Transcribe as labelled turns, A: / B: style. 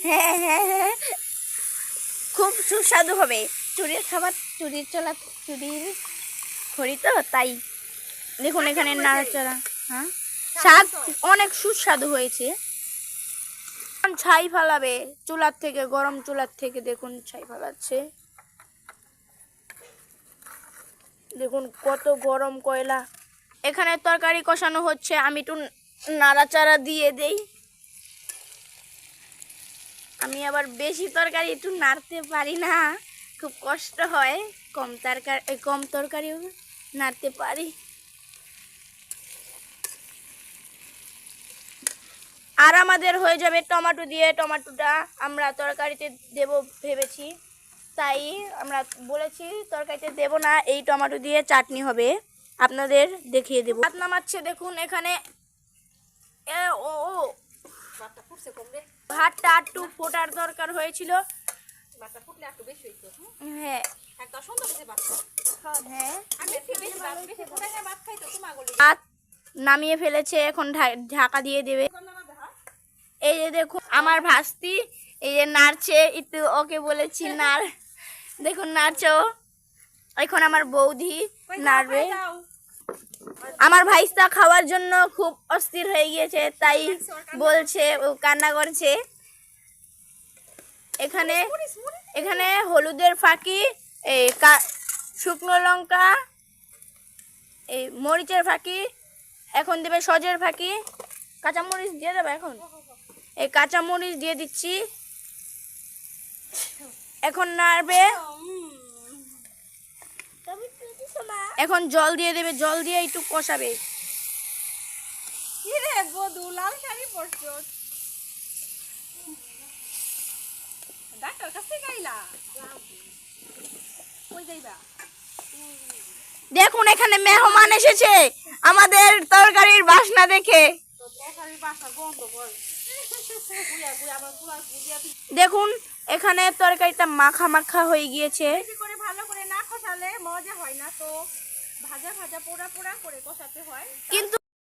A: হ্যাঁ হ্যাঁ হ্যাঁ, খুব সুস্বাদু হবে। চুরির খাবার, চুরির খড়ি তো তাই। দেখুন এখানে নাড়াচাড়া, হ্যাঁ স্বাদ অনেক সুস্বাদু হয়েছে। ছাই ফালাবে চুলার থেকে, গরম চুলার থেকে দেখুন ছাই ফালাচ্ছে। দেখুন কত গরম কয়লা। এখানে তরকারি কষানো হচ্ছে, আমি একটু নাড়াচাড়া দিয়ে দেই। আমি আবার বেশি তরকারি একটু নাড়তে পারি না, খুব কষ্ট হয়। কম তরকারিও নাড়তে পারি। আর আমাদের হয়ে যাবে টমেটো দিয়ে। টমেটোটা আমরা তরকারিতে দেব ভেবেছি, তাই আমরা বলেছি তরকারিতে দেব না, এই টমেটো দিয়ে চাটনি হবে। আপনাদের দেখিয়ে দেবো। ভাত নামাচ্ছে দেখুন এখানে। ভাতটা একটু ফোটার দরকার হয়েছিল। হ্যাঁ ভাত নামিয়ে ফেলেছে, এখন ঢাকা দিয়ে দেবে। এই যে দেখুন আমার ভাস্তি, এই যে নাড়ছে, একটু ওকে বলেছি নাড়, দেখুন নাড়ছে। এখন আমার বৌদি নাড়বে। আমার ভাইস্তা খাওয়ার জন্য খুব অস্থির হয়ে গিয়েছে, তাই বলছে, ও কান্না করছে। এখানে হলুদের ফাঁকি, এই শুকনো লঙ্কা, এই মরিচের ফাঁকি, এখন দেবে সজের ফাঁকি, কাঁচামরিচ দিয়ে দেবে। এখন এই কাঁচামরিচ দিয়ে দিচ্ছি, এখন নাড়বে। এখন জল দিয়ে দেবে, জল দিয়ে একটু কষাবে। দেখুন এখানে মেহমান এসেছে আমাদের তরকারির বাসনা দেখে। দেখুন এখানে তরকারিটা মাখা মাখা হয়ে গিয়েছে। ভালো করে না কষালে মজা হয় না, তো ভাজা ভাজা পোড়া পোড়া করে কষাতে হয়। কিন্তু